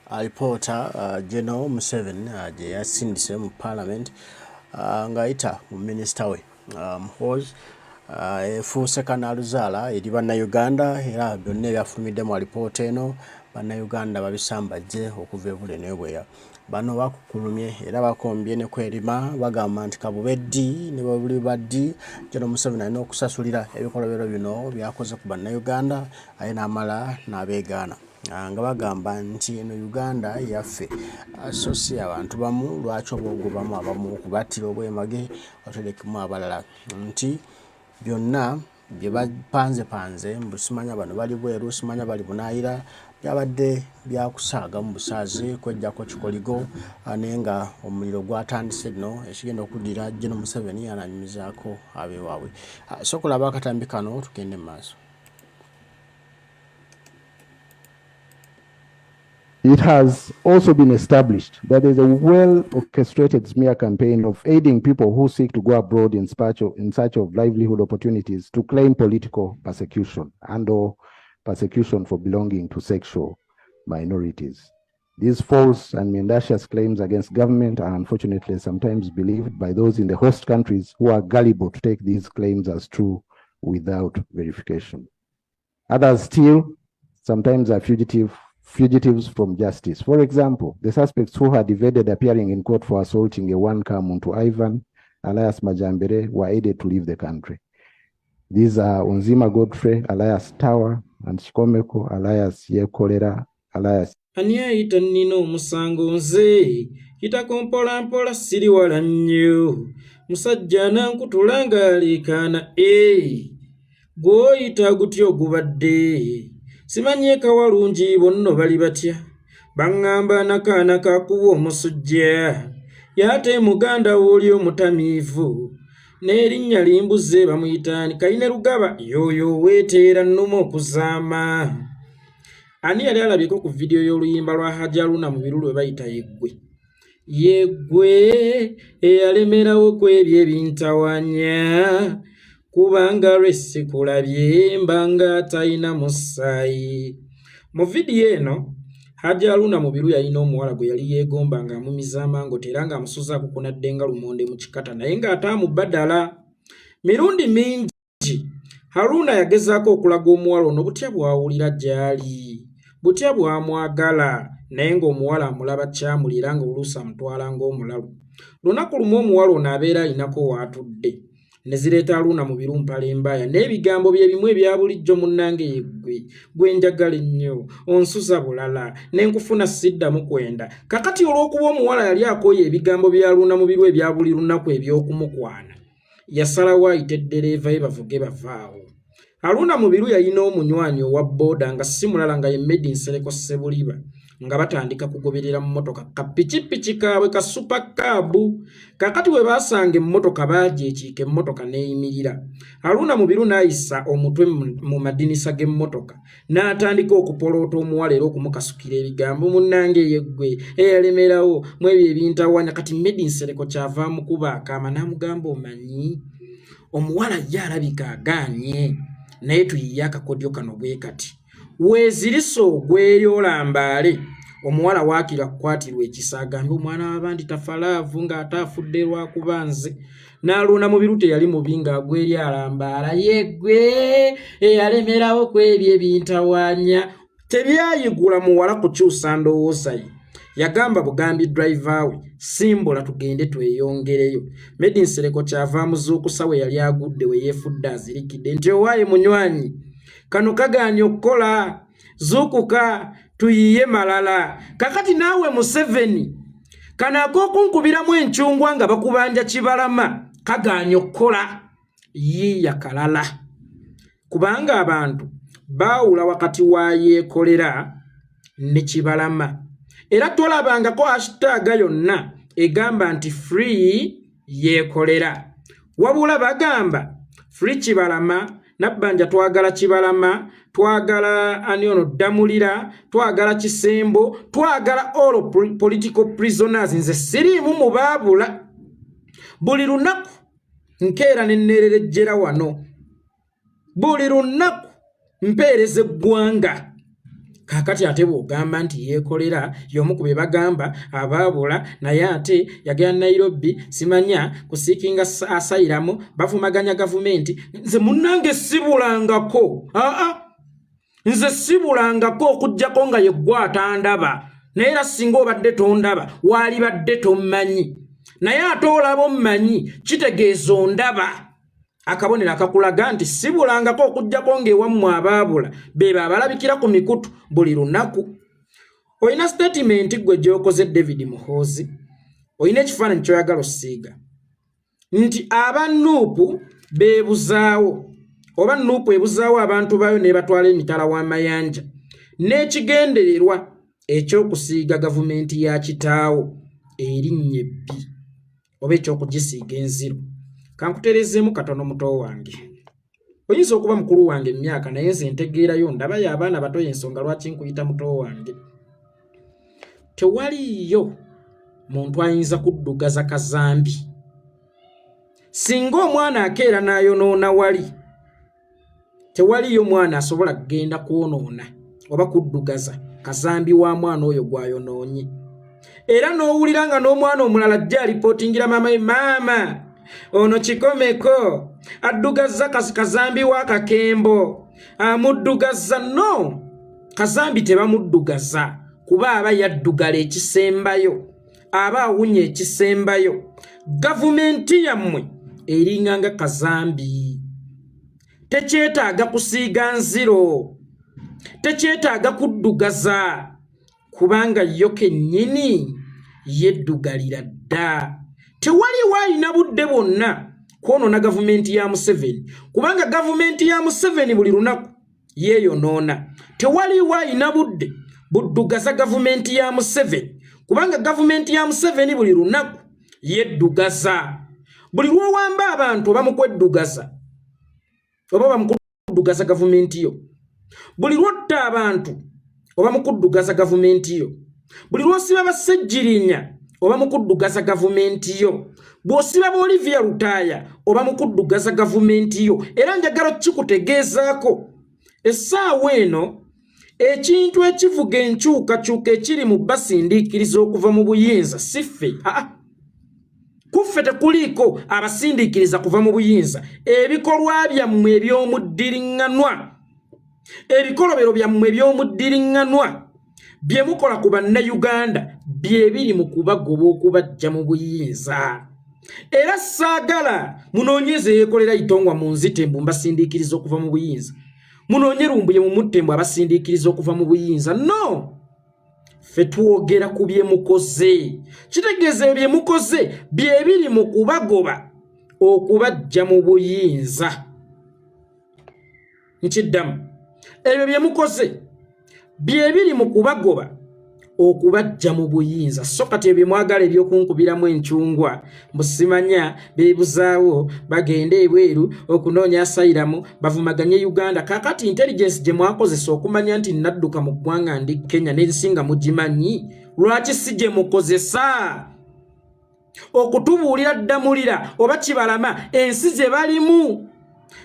Alipota General Museveni je yasindise mu Parliament ngayita mu Minister we Mhozi efuuse Kanaluzaala eri bannayuganda era byonna ebyafulumidde mu alipoota eno bannayuganda babisambajje okuva ebule n'ebweya. Bano bakukulumye era bakombye ne kwerima bagamba nti kabubeddi ne babuli baddi General Museveni alina okusasulira ebikolobero bino byakoze ku bannayuganda aye n'amala n'abeegaana. Nga bagamba nti eno Uganda yaffe so si abantu bamu lwaki obugobamu abamu okubattira obwemage oterekemu abalala nti byonna bye bapanze mbusimanya bano bali bweru simanya bali bunaayira byabadde byakusaaga mu busaazi kwejjako kikoligo nenga omuliro gwatandise no ekigenda okuddira General Museveni ananyumizaako abeewaabwe. So kulaba akatambi kano tugende mu maaso. It has also been established that there is a well-orchestrated smear campaign of aiding people who seek to go abroad in search of livelihood opportunities to claim political persecution and/or persecution for belonging to sexual minorities. These false and mendacious claims against government are unfortunately sometimes believed by those in the host countries who are gullible to take these claims as true without verification. Others still sometimes are fugitives from justice. For example, the suspects who had evaded appearing in court for assaulting a one-car Muntu Ivan, alias Majambere, were aided to leave the country. These are Onzima Godfrey, alias Tower, and Shikomeko, alias Yekolera, alias Ania ita nino musango nze, ita kompola mpola siri wala nnyo, musajjana nkutulanga alikana go ita gutyo gubadde. Simanyeka walungi bonno bali batya bangamba nakaana kakuwa omusujja yate muganda woli omutamiivu n'erinnya limbuze bamuyitaani Kayine Rugaba yoyo weeteera nnuma okuzaama. Ani yali alabyeko ku vidiyo y'oluyimba lwa Hajji Haruna mu birulu bayita yeggwe eyalemerawo kwebyo ebintawanya kubanga lwesi kulabye mbanga talina musaayi. Mu vidiyo eno Hajji Haruna mu biru yalina omuwala gwe yali yeegomba ng'amumiza amango era ng'amusuzaako kunaddenga lumonde mu kikata naye ng'atamubbadala. Mirundi mingi Haruna yagezaako okulaga omuwala ono butya bw'awulira gy'ali butya bw'amwagala naye ng'omuwala amulaba kyamulira nga oluusi amutwala ng'omulalu. Lunaku lumu omuwala ono abeera alinako w'atudde ne zireeta Haruna mu biru mpale mbaaya n'ebigambo bye bimu ebya bulijjo munnange yeggwe gwe njagala ennyo onsuza bulala ne nkufuna siddamu kwenda. Kakati olw'okuba omuwala yali akooye ebigambo bya Haruna mu biru ebya buli lunaku eby'okumukwana yasalawo ayite eddereeva ye bavuge bavaawo. Haruna mu biru yalina omunywanyi owa booda nga si mulala nga ye Medi Nsereko Sebuliba nga batandika kugoberera mu motoka kapikipiki kaabwe ka super cab. Kakati we baasanga emmotoka baagyekika emmotoka n'eyimirira. Haruna mu biru n'ayisa omutwe mu madinisa g'emmotoka n'atandika okupoloota omuwala era okumukasukira ebigambo munnange yeggwe eyalemerawo mu ebyo ebintawanya. Kati Medi Nsereko kyavaamu kuba akaama n'amugamba omanyi omuwala ye alabika agaanye naye tuyiye akakodyo kano bwe kati weezirisa ogweyo olambaale. Omuwala waakira kukwatirwa ekisa agambe omwana w'abandi tafalaavu ng'ataafudde lwakuba nze. N'aluna mu biru teyali mubi ng'agweri alambaala yeggwe eyalemerawo ku ebyo ebintawanya. Tebyayigula muwala kukyusa ndowooza ye. Yagamba bugambi driver we simbola tugende tweyongereyo. Medi Nsereko kyavaamu zuukusa we yali agudde we yeefudde azirikidde nti owaaye munywanyi kano kagaanye okukola zuukuka tuyiye malala. Kakati naawe Museveni kano ak'okunkubiramu encungwa nga bakubanja kibalama kagaanye okukola yiiya kalala kubanga abantu baawula wakati wa yeekolera ne kibalama. Era tolabangako hashtag yonna egamba nti free yeekolera wabula bagamba free kibalama nabbanja twagala kibalama twagala aniono damulira twagala kisembo twagala all political prisoners. Nze siriimu mubaabula buli lunaku nkeera nenneererejjera wano buli lunaku mpeereza eggwanga kakati ate bw'ogamba nti yeekolera y'omu ku be bagamba abaabula naye ate yagenda Nairobi simanya kusiikinga asayiramu bavumaganya gavumenti. Nze munnange sibulangako nze sibulangako okujjako nga yeggwa atandaba naye era singa obadde tondaba waali badde tommanyi naye ate olaba ommanyi kitegeeza ondaba. Akabonero akakulaga nti sibulangako okujjako ng'ewammwe abaabula beba abalabikira ku mikutu buli lunaku. Oyina statement gwe gy'okoze David Muhoozi, oyina ekifaananyi ky'oyagala ossiiga nti aba Nuupu beebuzaawo oba Nuupu ebuzaawo abantu baayo ne batwala emitala w'amayanja n'ekigendererwa eky'okusiiga gavumenti ya kitaawo erinnya ebbi oba eky'okugisiiga enziro. Kankuterezeemu katono muto wange. Oyinza okuba mukulu wange emyaka naye nze ntegeerayo ndaba y'abaana bato y'ensonga lwaki nkuyita muto wange. Tewaliyo muntu ayinza kuddugaza kazambi. Singa omwana akeera n'ayonoona wali, tewaliyo mwana asobola kugenda kwonoona oba kuddugaza kazambi wa mwana oyo gw'ayonoonye. Era n'owulira nga n'omwana omulala ajja alipootingira maama ono kikomeko addugaza kazambi wa kakembo amuddugaza. No, kazambi tebamuddugaza kuba aba yaddugala ekisembayo, aba awunye ekisembayo. Gavumenti yammwe eringa nga kazambi, tekyetaaga kusiiga nziro, tekyetaaga kuddugaza kubanga yo kennyini yeddugalira dda. Tewali wayina budde bwonna kwonoona gavumenti ya Museveni kubanga gavumenti ya Museveni buli lunaku yeeyonoona. Tewali wayina budde buddugaza gavumenti ya Museveni kubanga gavumenti ya Museveni buli lunaku yeddugaza. Buli lw'owamba abantu oba mukweddugaza oba bamukuddugaza gavumenti yo, buli lwotta abantu oba mukuddugaza gavumenti yo, buli lw'osiba basejjirinya oba mukuddugaza gavumenti yo, bw'osiba Olivia Lutaaya oba mukuddugaza gavumenti yo. Era njagala kikutegeezaako essaawa eno ekintu ekivuga enkyukakyuka ekiri mu basindiikiriza okuva mu buyinza si ffe. Kuffe tekuliiko abasindiikiriza kuva mu buyinza. Ebikolwa byammwe eby'omuddiriŋŋanwa, ebikolobero byammwe eby'omuddiriŋŋanwa bye mukola ku bannayuganda bye biri mu kubagoba okubajja mu buyinza. Era saagala munoonyeze yeekolera itongwa mu nzitembu mbasindiikiriza okuva mu buyinza, munoonye lumbuye mu muttembu abasindiikiriza okuva mu buyinza. No, ffe twogera ku bye mukoze. Kitegeeza bye mukoze bye biri mu kubagoba okubajja mu buyinza. Nkiddamu, ebyo bye mukoze bye biri mu kubagoba okubajja mu buyinza. So kati ebyo mwagala ebyokunkubiramu enkyungwa mbusimanya beebuzaawo bagende ebweru okunoonya asayiramu bavumaganye Uganda. Kakati intelligence gye mwakozesa okumanya nti nadduka mu ggwanga ndi Kenya n'ensinga mugimanyi, lwaki si gye mukozesa okutubuulira ddamulira oba kibalama ensi ze balimu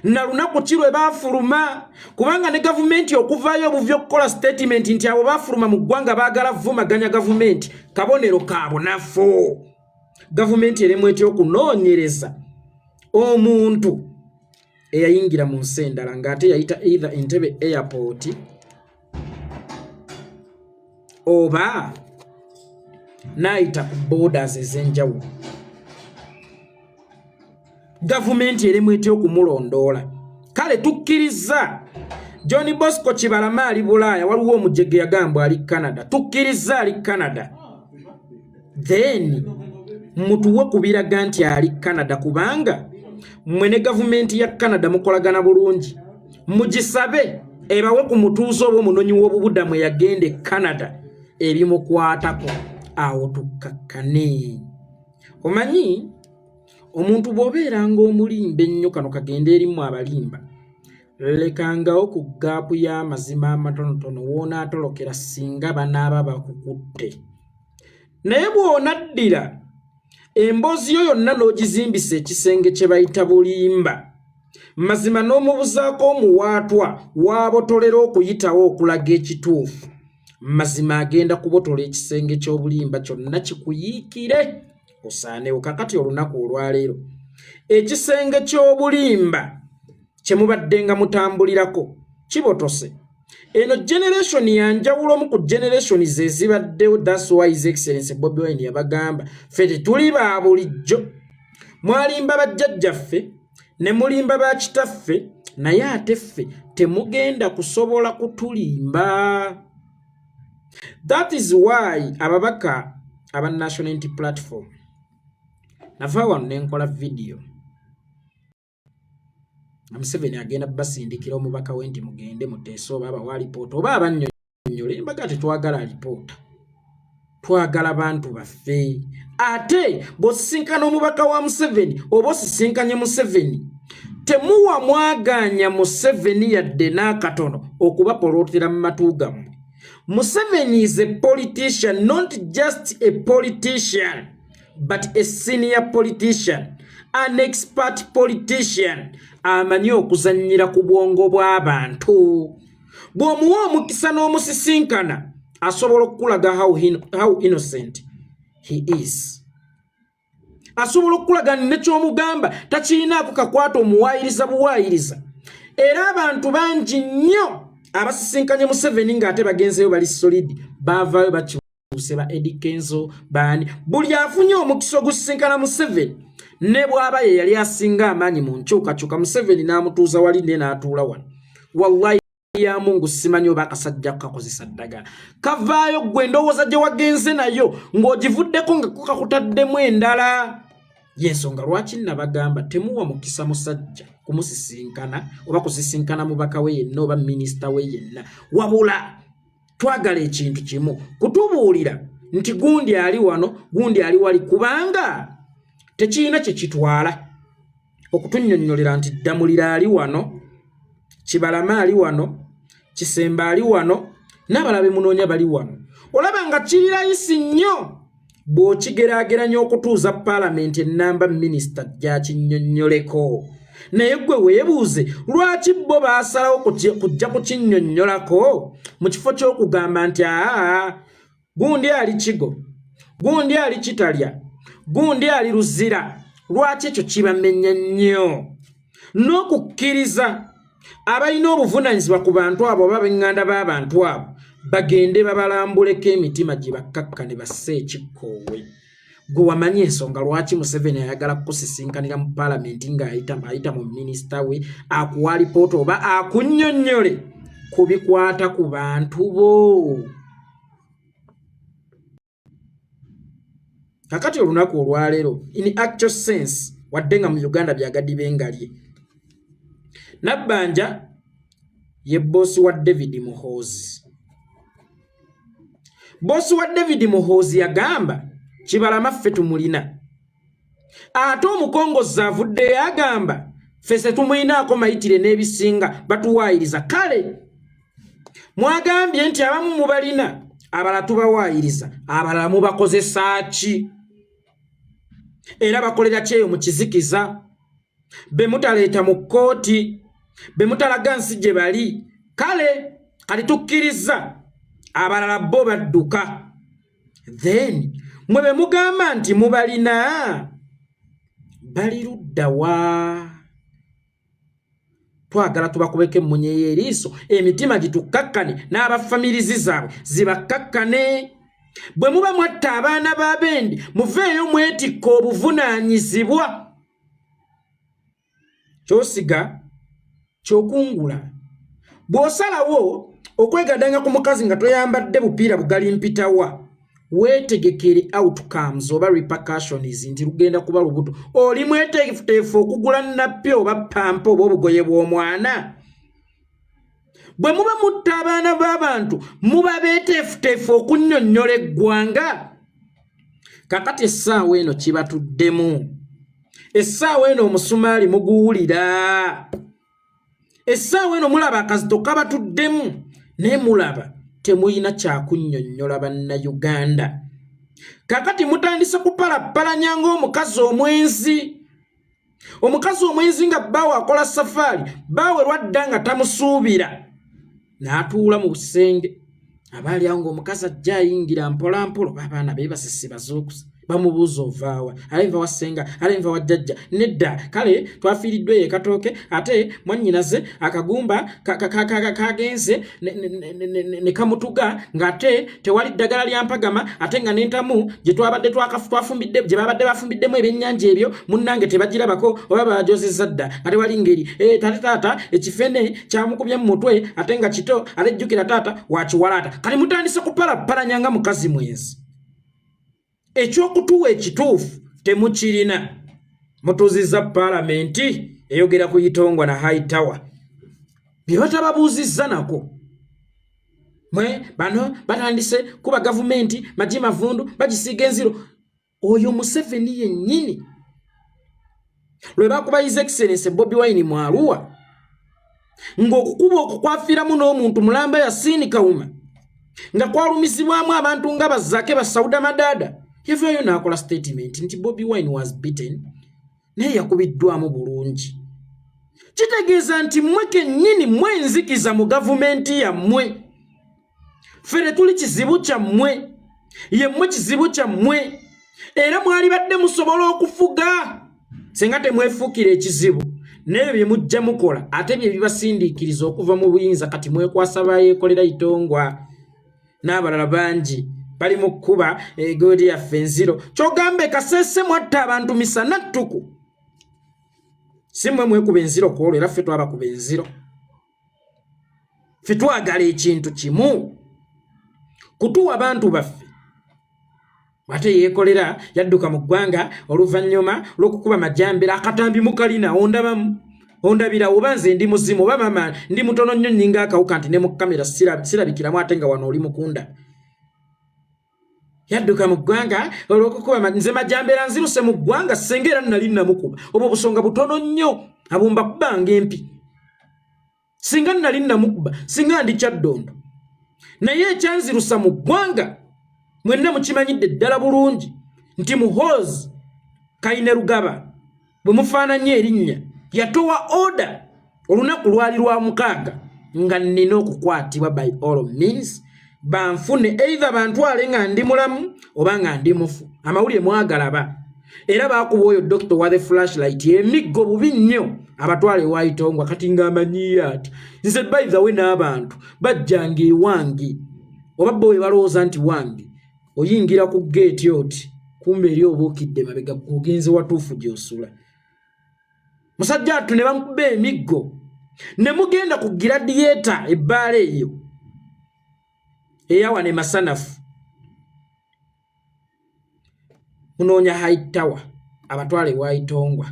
na lunaku kirwe baafuluma? Kubanga ne gavumenti okuvaayo obuvyo okukola statement nti abo baafuluma mu ggwanga baagala vumaganya gavumenti, kabonero ka bunafu. Gavumenti eremu etya okunoonyereza omuntu eyayingira mu nsi endala ng'ate yayita either Entebbe airport oba n'ayita ku borders ez'enjawulo. Gavumenti eremu etya okumulondoola? Kale tukkiriza John Bosco Kibalama ali Bulaaya, waliwo omujege yagambwa ali Canada, tukkiriza ali Canada, then mutuwe kubiraga nti ali Canada kubanga mmwe ne gavumenti ya Canada mukolagana bulungi. Mugisabe ebawe ku mutuuzo oba omunonyi w'obubudamu yagende Canada ebimukwatako, awo tukkakkane. Omanyi omuntu bw'obeeranga omulimba ennyo, kano kagenda erimu abalimba, lekangawo ku gaapu y'amazima amatonotono woonaatolokera singa banaaba bakukutte. Naye bw'onaddira emboozi yo yonna n'ogizimbisa ekisenge kye bayita bulimba, mazima n'omubuzaako omuwaatwa waabotolera okuyitawo okulaga ekituufu, mazima agenda kubotola ekisenge ky'obulimba kyonna kikuyiikire osaanewo. Kakati olunaku olwaleero ekisenge ky'obulimba kye mubadde nga mutambulirako kibotose. Eno generation yanjawulo mu ku generation ze zibaddewo. That's why His Excellency Bobi Wine yabagamba ffe tuli ba bulijjo, mwalimba bajjajjaffe ne mulimba ba kitaffe, naye ate ffe temugenda kusobola kutulimba. That is why ababaka aba National Unity Platform nava wano nenkola video Museveni agenda basindikira omubaka we nti mugende muteeso oba abawa alipoota oba abannyonnyole. Mbaga tetwagala alipoota, twagala abantu baffe. Ate bw'osisinkana omubaka wa Museveni oba osisinkanye Museveni, temuwa mwaganya Museveni yadde n'akatono okubapolotera mu matu gammwe. Museveni is a politician, not just a politician, but a senior politician, an expert politician. Amanyi okuzannyira ku bwongo bw'abantu. Bw'omuwa omukisa n'omusisinkana asobola okulaga how innocent he is. Asobola okulaga nekyomugamba takirinaako kakwata omuwaayiriza buwaayiriza. Era abantu bangi nnyo abasisinkanye Museveni ng'ate bagenzeyo bali solid, baavaayo bakyuse ba Eddie Kenzo baani. Buli afunye omukisa ogusisinkana Museveni ne bw'aba ye yali asinga amaanyi mu nkyukakyuka, Museveni n'amutuuza wali ne n'atuula wano. Wallahi ya Mungu simanyi oba akasajja kakozesa ddagala. Kavaayo gwe ndowooza gye wagenze nayo ng'ogivuddeko nga kakutaddemu endala. Yensonga lwaki nabagamba temuwa mukisa musajja kumusisinkana oba kusisinkana mubaka we yenna oba minisita we yenna. Wabula twagala ekintu kimu, kutubuulira nti gundi ali wano, gundi ali wali, kubanga tekirina kye kitwala okutunnyonnyolera nti Ddamulira ali wano, Kibalama ali wano, Kisemba ali wano, n'abalabe munoonya bali wano. Olaba nga kiri layisi nnyo bw'okigeraageranya okutuuza Paalamenti ennamba minisita gy'akinnyonnyoleko. Naye gwe weebuuze lwaki bo baasalawo kujja kukinnyonnyolako mu kifo ky'okugamba nti gundi ali Kigo, gundi ali Kitalya, gundi ali Luzira. Lwaki ekyo kibamenya nnyo n'okukkiriza abalina obuvunaanyizibwa ku bantu abo oba b'eŋŋanda b'abantu abo bagende babalambuleko emitima gye bakkakkane basse ekikkoowe. Gwe wamanyi ensonga lwaki Museveni ayagala kukusisinkanira mu Paalamenti ng'ayita mu minisita we akuwa alipoota oba akunnyonnyole ku bikwata ku bantu bo. Kakati olunaku olwaleero in actual sense wadde nga mu Uganda byagaddi bengalye, Nabbanja ye bosi wa David Muhoozi. Bosi wa David Muhoozi yagamba Kibalama ffe tumulina. Ate omukongozi avudde yagamba ffe tumulinaako mayitire n'ebisinga batuwaayiriza. Kale mwagambye nti abamu mubalina, abalala tubawaayiriza, abalala mubakozesa ki? Era bakolera kyeyo mu kizikiza, be mutaleeta mu kkooti, be mutalaga nsi gye bali. Kale kati tukkiriza abalala bo badduka, then mwe be mugamba nti mubalina bali ludda wa? Twagala tubakubeko emmunye y'eriiso, emitima gitukkakkane n'abafamirizi zaabwe zibakkakkane. Bwe muba mwatta abaana b'abendi muveeyo mwetikka obuvunaanyizibwa. Kyosiga kyokungula. Bw'osalawo okwegaddanga ku mukazi nga toyambadde bupiira bugali mpitawa, weetegekere outcomes oba repercussions nti lugenda kuba lubuto. Oli mwetegefu okugula nappi oba pampa oba obugoye bw'omwana. Bwe muba mutta abaana b'abantu muba beeteefuteefu okunnyonnyola eggwanga. Kakati essaawa eno kibatuddemu. Essaawa eno omusumaali muguwulira. Essaawa eno mulaba akazito kabatuddemu, naye mulaba temulina kyakunnyonnyola bannayuganda. Kakati mutandise kupalappalanya ng'omukazi omwenzi. Omukazi omwenzi nga bbaawe akola safaari, bbaawe lwadda nga tamusuubira, n'atuula mu busenge abali awo ng'omukazi ajja ayingira mpola mpola abaana be basisi bazuukusa bamubuuza ovaawa alenva wasenga alenva wajjajja nedda kale twafiiriddwe ye katooke ate mwannyinaze akagumba kagenze ne kamutuga ng'ate tewali ddagala lya mpagama ate nga n'entamu gye twabadde twafumbidde gye babadde bafumbiddemu ebyennyanja ebyo munnange tebagirabako oba bajozezza dda ate wali ngeri tate taata ekifene kyamukubye mu mutwe ate nga kito alejjukira taata wakiwalaata kale mutandise kupalapalanya nga mukazi mwenzi ekyokutuwa ekituufu temukirina mutuuzizza paalamenti eyogera ku Itongwa na High Tower bye batababuuzizza nako bano batandise kuba gavumenti Magye Mavundu bagisiiga enziro oyo Museveni yennyini lwe bakuba His Excellency Bobi Wine mu Arua ng'okukuba okukwafiiramu n'omuntu mulamba Yasin Kawuma nga kwalumizibwamu abantu nga Bazake ba Sauda Madada yavaayo n'akola statement nti Bobi Wine was beaten naye yakubiddwamu bulungi kitegeeza nti mmwe kennyini mwenzikiza mu gavumenti yammwe fere tuli kizibu kyammwe yemmwe kizibu kyammwe era mwali badde musobola okufuga senga temwefuukira ekizibu n'ebyo bye mujja mukola ate bye bibasindiikiriza okuva mu buyinza kati mwekwasa bayeekolera Itongwa n'abalala bangi bali mu kkuba egoodi yaffe enziro kyogamba Kasese mwatta abantu misana ttuku si mmwe mwekuba enziro kwolwo era ffe twabakuba enziro ffe twagala ekintu kimu kutuwa abantu baffe ate yeekolera yadduka mu ggwanga oluvannyuma lw'okukuba majambera akatambi mukalina ondabira oba nze ndi muzimu oba mama ndi mutono nnyo nnyinga akawuka nti ne mu kamera sirabikiramu ate nga wano oli mukunda yadduka mu ggwanga olw'okukuba nze majambera nziruse mu ggwanga singa era nali namukuba obwo busonga butono nnyo abumba kubanga empi singa nali namukuba singa ndi kyaddondo naye ekyanzirusa mu ggwanga mwenna mukimanyidde ddala bulungi nti Muhoozi Kainerugaba bwe mufaananye erinnya yatowa order olunaku lwali lwa 6 nga nnina okukwatibwa by all means banfune either bantwale nga ndi mulamu oba nga ndi mufu amawulire mwagalaba era baakuba oyo Dr. wa the flashlight emiggo bubi nnyo abatwale wa Itongwa kati ng'amanyiye ati nze by the way n'abantu bajjanga ewange oba bo we balowooza nti wange oyingira ku gate oti kumbe eri obuukidde mabega gugenze watuufu gy'osula musajja atu ne bamukuba emiggo ne mugenda ku giradiyeeta ebbaala eyo eyawa ne masanafu munoonya High Tower abatwale wa Itongwa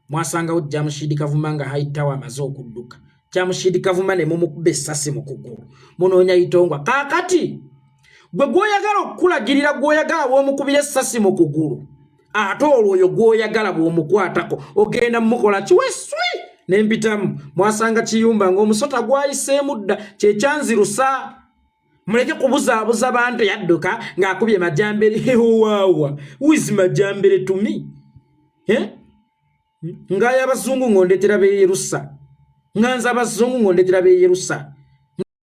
mwasangawo Jamshid Kavuma nga High Tower amaze okudduka Jamshid Kavuma ne mumukuba essasi mu kugulu munoonya Itongwa kaakati gwe gwoyagala okukulagirira gwoyagala bw'omukubira essasi mu kugulu ate olwo oyo gwoyagala bw'omukwatako ogenda mukola kiweswi n'empitamu mwasanga kiyumba ng'omusota gwayiseemu dda kyekyanzirusa muleke kubuzaabuza bantu yadduka ng'akubye majambere waawa wizi majambere tumi ng'aya Abazungu ng'ondetera beeyerusa nganza Abazungu ng'ondetera beeyerusa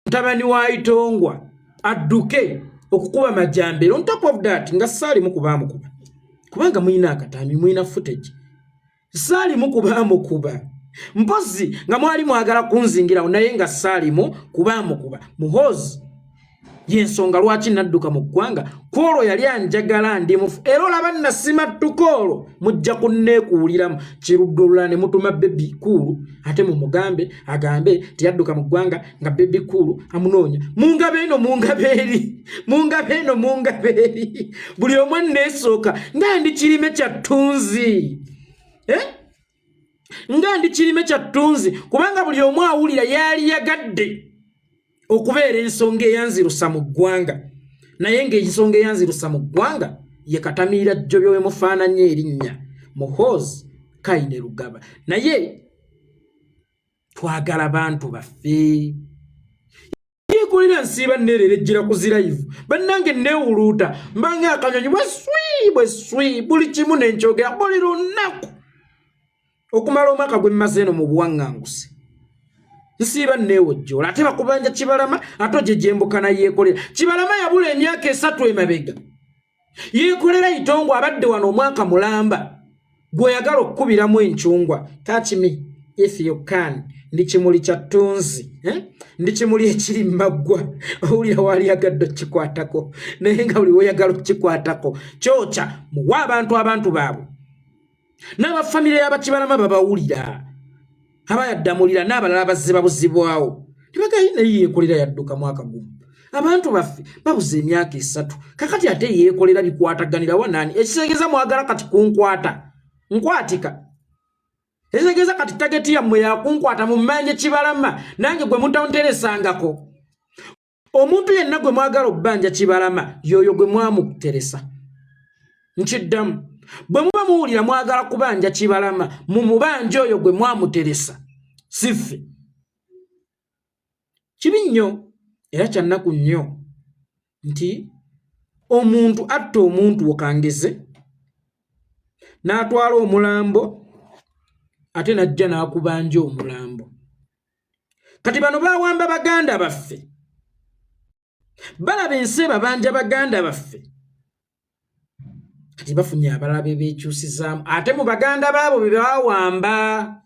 mutabani wa Itongwa adduke okukuba majambere on top of that nga saali mukuba kubanga muyina akatambi muyina footage saali mukuba mpozi nga mwali mwagala kunzingirawo naye nga saali mukuba Muhoozi yensonga lwaki nadduka mu ggwanga kwolwo yali anjagala ndi mufu era olaba nasima tukolo mujja kunneekuwuliramu kiruddulula ne mutuma Baby Cool ate mumugambe agambe tiyadduka mu ggwanga nga Baby Cool amunoonya mungabeeno buli omu anneesooka nga ndi kirime kya ttunzi kubanga buli omu awulira yali yagadde okubeera ensonga eyanzirusa mu ggwanga naye ng'ensonga eyanzirusa mu ggwanga ye Katamiira Jjobyo we mufaananye erinnya Muhoozi Kainerugaba naye twagala bantu baffe yeekolera nsiiba nneerera ejjira ku zirayivu bannange neewuluuta mbanga akanyonyi bweswi buli kimu nenkyogera buli lunaku okumala omwaka gwe mmaze eno mu buwaŋŋanguse nsiba neewojjoola ate bakubanja Kibalama ate jembuka yeekolera. Kibalama yabula emyaka 3 emabega yeekolera Itongwa abadde wano omwaka mulamba gw'oyagala okukubiramu enchungwa. Touch me if you can. Ndi kimuli kya ttunzi ndi kimuli ekiri maggwa owulira wali agadde kikwatako naye nga buli woyagala okukikwatako kyokya muwa abantu baabwe n'abafamire y'Abakibalama babawulira abayaddamulira n'abalala bazze babuzibwawo tebagayi naye yeekolera yadduka mwaka gumu. Abantu baffe babuze emyaka 3 kakati ate yeekolera bikwataganira wanaani ekitegeeza mwagala kati kunkwata nkwatika ekitegeeza kati tageti yammwe yakunkwata mu mmanje Kibalama nange gwe mutanteresangako. Omuntu yenna gwe mwagala obbanja Kibalama yoyo gwe mwamuteresa. Nkiddamu bwe muba muwulira mwagala kubanja Kibalama mu mubanja oyo gwe mwamuteresa siffe. Kibi nnyo era kyannaku nnyo nti omuntu atta omuntu okangeze n'atwala omulambo ate najja n'akubanja omulambo. Kati bano bawamba baganda baffe balaba ensi babanja baganda baffe kati bafunye abalabe beekyusizaamu ate mu baganda baabo be bawamba.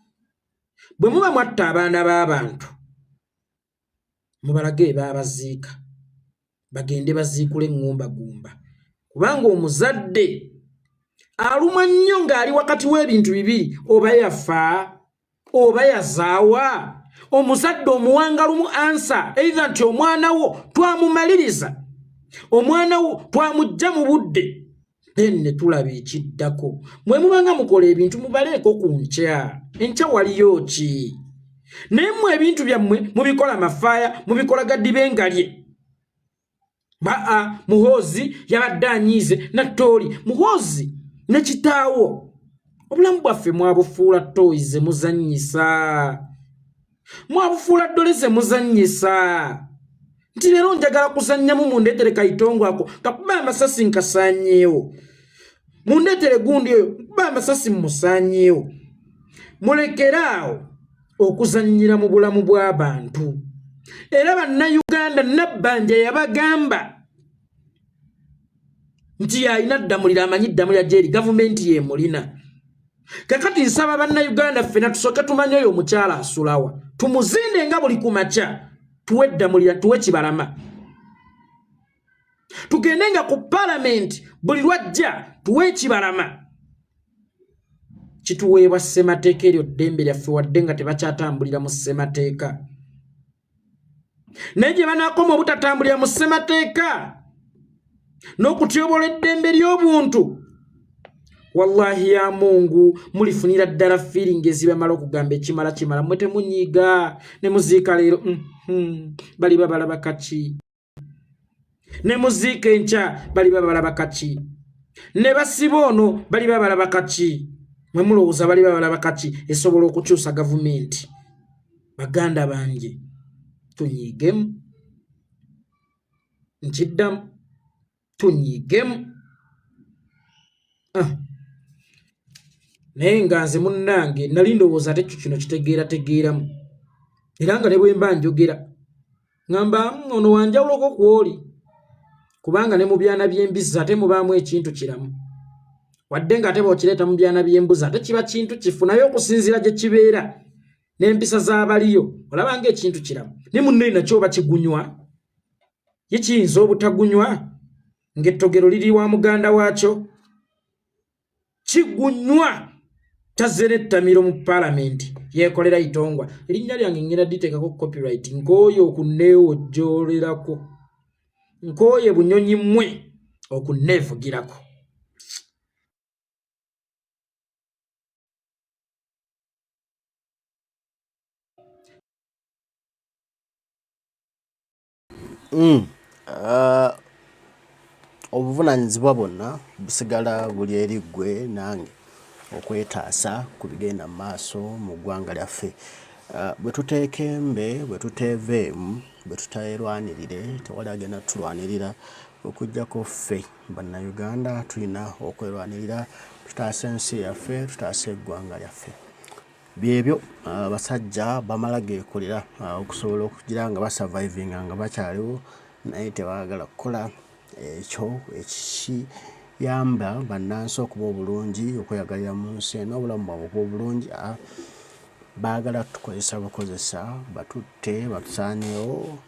Bwe muba mwatta abaana b'abantu mubalage babaziika bagende baziikule ngumba kubanga omuzadde alumwa nnyo ng'ali wakati w'ebintu bibiri oba yafa oba yazaawa. Omuzadde omuwanga lumu ansa either nti omwana wo twamumaliriza omwana wo twamujja mu budde then ne tulaba ekiddako. Mwe mubanga mukola ebintu mubaleeko ku enkya waliyo ki naye mmwe ebintu byammwe mubikola mafaaya mubikola gaddibengalye. Muhoozi yabadde anyiize nattooli muhoozi ne kitaawo obulamu bwaffe mwabufuula ttooyi ze muzannyisa mwabufuula ddole ze muzannyisa nti leero njagala kuzannyamu mundeetere kayitongwa ako kakuba amasasi nkasaanyeewo mundeetere gundi eyo kuba amasasi mmusaanyeewo. Mulekeraawo okuzannyira mu bulamu bw'abantu. Era bannayuganda Nabbanja yabagamba nti alina ddamulira amanyi ddamulira gyeri gavumenti yemulina. Kakati nsaba bannayuganda ffena tusooke tumanye oyo omukyala asulawa tumuzinde nga buli kumakya tuwe ddamulira tuwe Kibalama. Tugende nga ku palamenti buli lwajja tuwe Kibalama. Kituweebwa ssemateeka eryo ddembe lyaffe wadde nga tebakyatambulira mu ssemateeka. Naye gye banaakoma obutatambulira mu ssemateeka n'okutyobola eddembe ly'obuntu wallahi ya Mungu mulifunira ddala feeling ezibamala okugamba ekimala mmwe temunyiiga ne muziika leero bali babalaba kaki ne muziika enkya bali babalaba kaki ne basiba ono bali babalaba kaki mwe mulowooza bali babalaba kaki esobola okukyusa gavumenti. Baganda bange tunyiigemu nkiddamu tunyiigemu. Naye nga nze munnange nali ndowooza ate kino kitegeeramu era nga ne bwe mba njogera ngamba ono wanjawuloko kwoli kubanga ne mu byana by'embizi ate mubaamu ekintu kiramu wadde nga ate bw'okireeta mu byana by'embuzi ate kiba kintu kifu naye okusinziira gye kibeera n'empisa z'abaliyo olaba ng'ekintu kiramu. Ne munne nakyo oba kigunywa ye kiyinza obutagunywa ng'ettogero liri wa muganda waakyo kigunywa tazze n'ettamiro mu palamenti yeekolera Itongwa. Erinnya lyange ngenda diteekako copyright nkooye okunneewojjoolerako nkooye bunyonyi mmwe okunneevugirako. Obuvunaanyizibwa bwonna busigala buli eri ggwe nange okwetaasa ku bigenda mu maaso mu ggwanga lyaffe. Bwe tuteeka embe bwe tuteeveemu bwe tuteerwanirire tewali agenda tutulwanirira okuggyako ffe bannayuganda tulina okwerwanirira tutaasa ensi yaffe tutaasa eggwanga lyaffe. byebyo basajja bamala geekolera okusobola okugira nga basurvivinga nga bakyaliwo naye tebaagala kukola ekyo ekiyamba bannansi okuba obulungi okweyagalira mu nsi eno obulamu bwabwe okuba obulungi baagala tukozesa bukozesa batutte batusaanyewo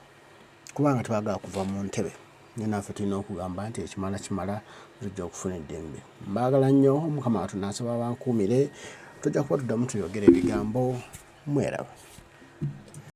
kubanga tebaagala kuva mu ntebe naye naffe tulina okugamba nti ekimala kimala tujja okufuna eddembe mbaagala nnyo Mukama Katonda nsaba bankuumire tujja kuba tuddamu tuyogera ebigambo mweraba